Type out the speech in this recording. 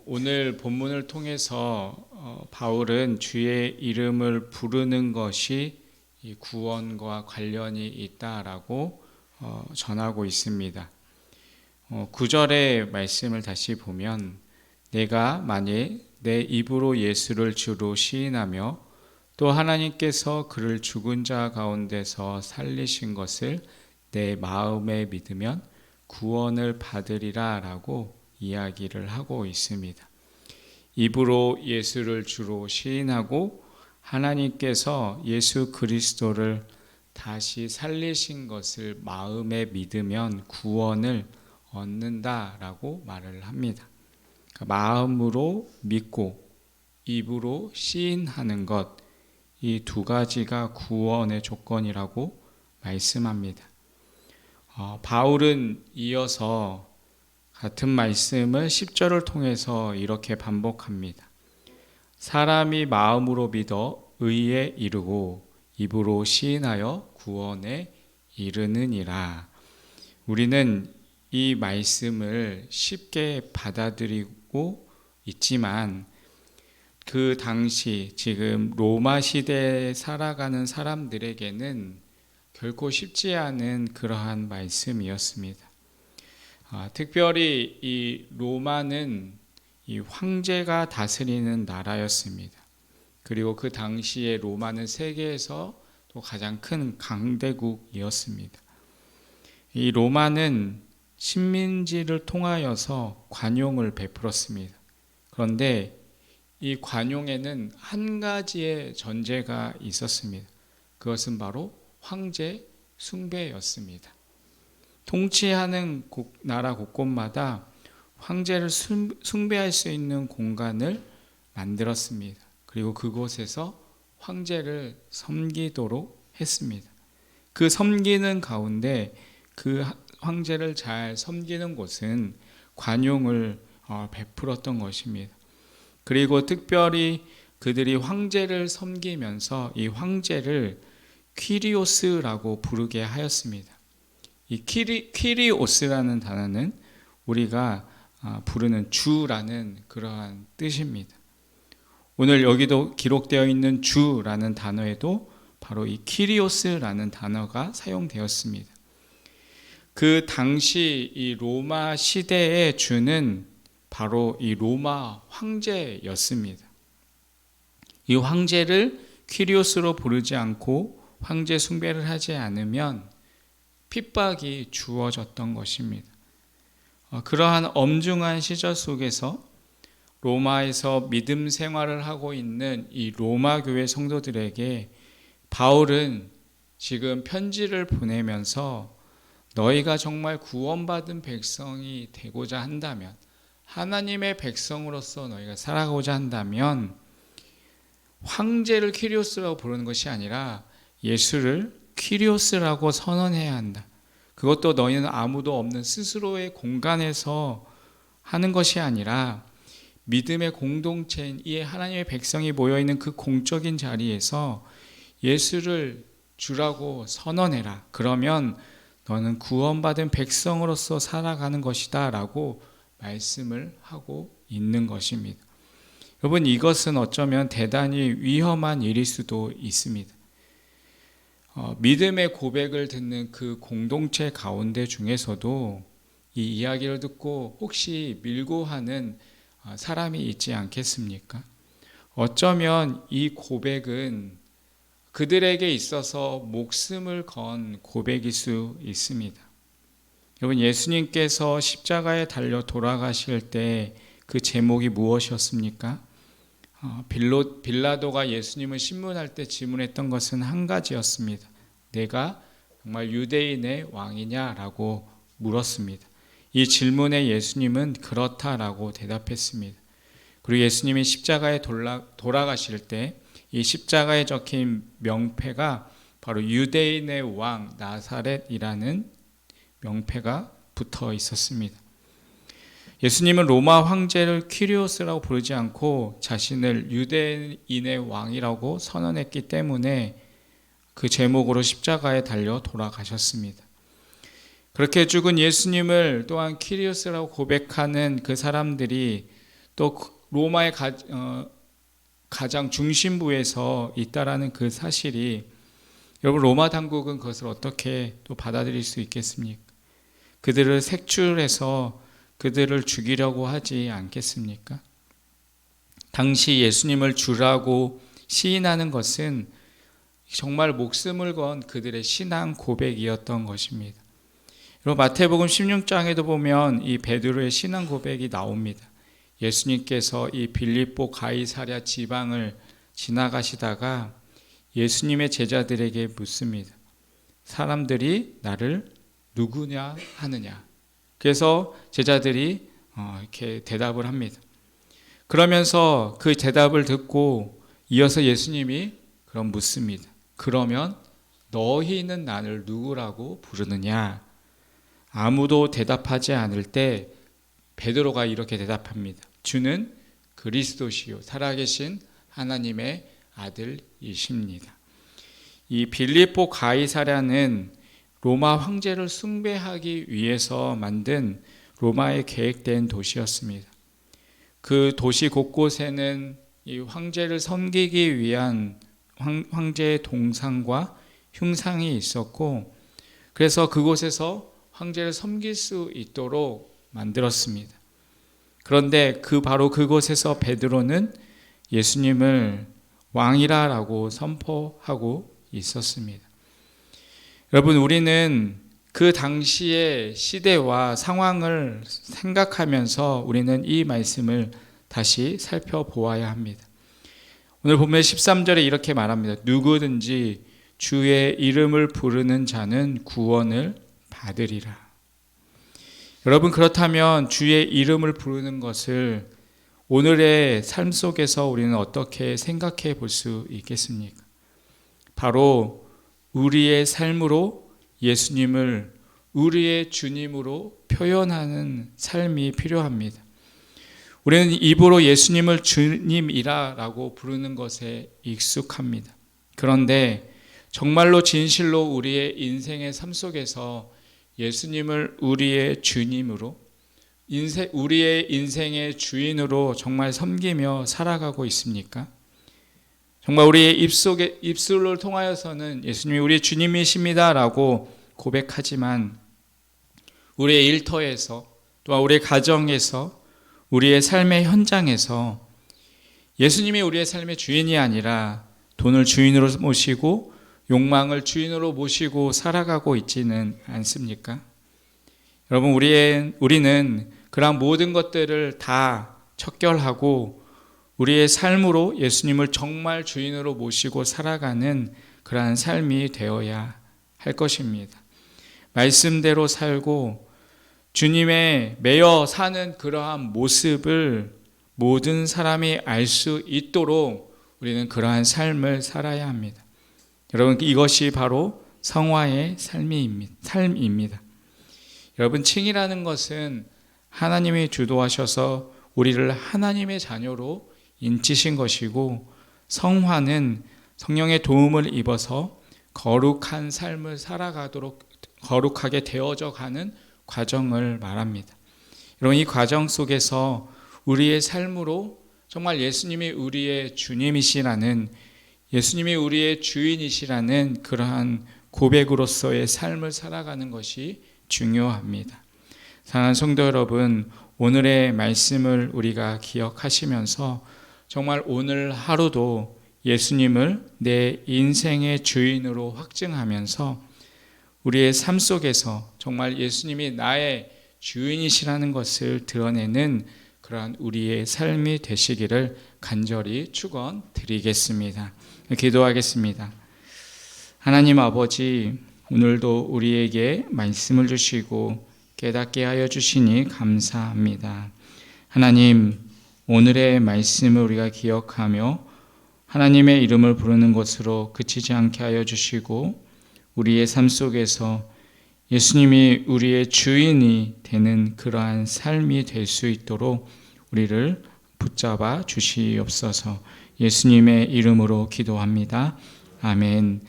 오늘 본문을 통해서 바울은 주의 이름을 부르는 것이 이 구원과 관련이 있다라고 전하고 있습니다. 9절의 말씀을 다시 보면 내가 만일 내 입으로 예수를 주로 시인하며 또 하나님께서 그를 죽은 자 가운데서 살리신 것을 내 마음에 믿으면 구원을 받으리라 라고 이야기를 하고 있습니다. 입으로 예수를 주로 시인하고 하나님께서 예수 그리스도를 다시 살리신 것을 마음에 믿으면 구원을 얻는다라고 말을 합니다. 그러니까 마음으로 믿고 입으로 시인하는 것, 이 두 가지가 구원의 조건이라고 말씀합니다. 바울은 이어서 같은 말씀을 10절을 통해서 이렇게 반복합니다. 사람이 마음으로 믿어 의에 이르고 입으로 시인하여 구원에 이르느니라. 우리는 이 말씀을 쉽게 받아들이고 있지만 그 당시 지금 로마 시대에 살아가는 사람들에게는 결코 쉽지 않은 그러한 말씀이었습니다. 특별히 이 로마는 이 황제가 다스리는 나라였습니다. 그리고 그 당시에 로마는 세계에서 또 가장 큰 강대국이었습니다. 이 로마는 식민지를 통하여서 관용을 베풀었습니다. 그런데 이 관용에는 한 가지의 전제가 있었습니다. 그것은 바로 황제 숭배였습니다. 통치하는 나라 곳곳마다 황제를 숭배할 수 있는 공간을 만들었습니다. 그리고 그곳에서 황제를 섬기도록 했습니다. 그 섬기는 가운데 그 황제를 잘 섬기는 곳은 관용을 베풀었던 것입니다. 그리고 특별히 그들이 황제를 섬기면서 이 황제를 퀴리오스라고 부르게 하였습니다. 이 퀴리오스라는 단어는 우리가 부르는 주라는 그러한 뜻입니다. 오늘 여기도 기록되어 있는 주라는 단어에도 바로 이 퀴리오스라는 단어가 사용되었습니다. 그 당시 이 로마 시대의 주는 바로 이 로마 황제였습니다. 이 황제를 퀴리오스로 부르지 않고 황제 숭배를 하지 않으면 핍박이 주어졌던 것입니다. 그러한 엄중한 시절 속에서 로마에서 믿음 생활을 하고 있는 이 로마 교회 성도들에게 바울은 지금 편지를 보내면서 너희가 정말 구원받은 백성이 되고자 한다면, 하나님의 백성으로서 너희가 살아가고자 한다면 황제를 퀴리오스라고 부르는 것이 아니라 예수를 퀴리오스라고 선언해야 한다. 그것도 너희는 아무도 없는 스스로의 공간에서 하는 것이 아니라 믿음의 공동체인 이 하나님의 백성이 모여있는 그 공적인 자리에서 예수를 주라고 선언해라. 그러면 너는 구원받은 백성으로서 살아가는 것이다 라고 말씀을 하고 있는 것입니다. 여러분, 이것은 어쩌면 대단히 위험한 일일 수도 있습니다. 믿음의 고백을 듣는 그 공동체 가운데 중에서도 이 이야기를 듣고 혹시 밀고 하는 사람이 있지 않겠습니까? 어쩌면 이 고백은 그들에게 있어서 목숨을 건 고백일 수 있습니다. 여러분, 예수님께서 십자가에 달려 돌아가실 때 그 제목이 무엇이었습니까? 빌라도가 예수님을 신문할 때 질문했던 것은 한 가지였습니다. 내가 정말 유대인의 왕이냐라고 물었습니다. 이 질문에 예수님은 그렇다라고 대답했습니다. 그리고 예수님이 십자가에 돌아가실 때 이 십자가에 적힌 명패가 바로 유대인의 왕 나사렛이라는 명패가 붙어 있었습니다. 예수님은 로마 황제를 퀴리오스라고 부르지 않고 자신을 유대인의 왕이라고 선언했기 때문에 그 제목으로 십자가에 달려 돌아가셨습니다. 그렇게 죽은 예수님을 또한 퀴리오스라고 고백하는 그 사람들이 또 로마의 가장 중심부에서 있다라는 그 사실이, 여러분 로마 당국은 그것을 어떻게 또 받아들일 수 있겠습니까? 그들을 색출해서 그들을 죽이려고 하지 않겠습니까? 당시 예수님을 주라고 시인하는 것은 정말 목숨을 건 그들의 신앙 고백이었던 것입니다. 여러분 마태복음 16장에도 보면 이 베드로의 신앙 고백이 나옵니다. 예수님께서 이 빌립보 가이사랴 지방을 지나가시다가 예수님의 제자들에게 묻습니다. 사람들이 나를 누구냐 하느냐. 그래서 제자들이 이렇게 대답을 합니다. 그러면서 그 대답을 듣고 이어서 예수님이 그럼 묻습니다. 그러면 너희는 나를 누구라고 부르느냐? 아무도 대답하지 않을 때 베드로가 이렇게 대답합니다. 주는 그리스도시요 살아계신 하나님의 아들이십니다. 이 빌립보 가이사랴는 로마 황제를 숭배하기 위해서 만든 로마의 계획된 도시였습니다. 그 도시 곳곳에는 이 황제를 섬기기 위한 황제의 동상과 흉상이 있었고, 그래서 그곳에서 황제를 섬길 수 있도록 만들었습니다. 그런데 바로 그곳에서 베드로는 예수님을 왕이라고 선포하고 있었습니다. 여러분, 우리는 그 당시의 시대와 상황을 생각하면서 우리는 이 말씀을 다시 살펴보아야 합니다. 오늘 본문 13절에 이렇게 말합니다. 누구든지 주의 이름을 부르는 자는 구원을 받으리라. 여러분, 그렇다면 주의 이름을 부르는 것을 오늘의 삶 속에서 우리는 어떻게 생각해 볼 수 있겠습니까? 바로 우리의 삶으로 예수님을 우리의 주님으로 표현하는 삶이 필요합니다. 우리는 입으로 예수님을 주님이라고 부르는 것에 익숙합니다. 그런데 정말로 진실로 우리의 인생의 삶 속에서 예수님을 우리의 주님으로, 우리의 인생의 주인으로 정말 섬기며 살아가고 있습니까? 정말 우리의 입술을 통하여서는 예수님이 우리의 주님이십니다라고 고백하지만 우리의 일터에서, 또한 우리의 가정에서, 우리의 삶의 현장에서 예수님이 우리의 삶의 주인이 아니라 돈을 주인으로 모시고 욕망을 주인으로 모시고 살아가고 있지는 않습니까? 여러분, 우리는 그러한 모든 것들을 다 척결하고 우리의 삶으로 예수님을 정말 주인으로 모시고 살아가는 그러한 삶이 되어야 할 것입니다. 말씀대로 살고 주님의 매여 사는 그러한 모습을 모든 사람이 알 수 있도록 우리는 그러한 삶을 살아야 합니다. 여러분, 이것이 바로 성화의 삶입니다. 여러분, 칭이라는 것은 하나님이 주도하셔서 우리를 하나님의 자녀로 인치신 것이고, 성화는 성령의 도움을 입어서 거룩한 삶을 살아가도록 거룩하게 되어져 가는 과정을 말합니다. 여러분, 이 과정 속에서 우리의 삶으로 정말 예수님이 우리의 주님이시라는, 예수님이 우리의 주인이시라는 그러한 고백으로서의 삶을 살아가는 것이 중요합니다. 사랑하는 성도 여러분, 오늘의 말씀을 우리가 기억하시면서 정말 오늘 하루도 예수님을 내 인생의 주인으로 확증하면서 우리의 삶 속에서 정말 예수님이 나의 주인이시라는 것을 드러내는 그러한 우리의 삶이 되시기를 간절히 축원드리겠습니다. 기도하겠습니다. 하나님 아버지, 오늘도 우리에게 말씀을 주시고 깨닫게 하여 주시니 감사합니다. 하나님, 오늘의 말씀을 우리가 기억하며 하나님의 이름을 부르는 것으로 그치지 않게 하여 주시고 우리의 삶 속에서 예수님이 우리의 주인이 되는 그러한 삶이 될 수 있도록 우리를 붙잡아 주시옵소서. 예수님의 이름으로 기도합니다. 아멘.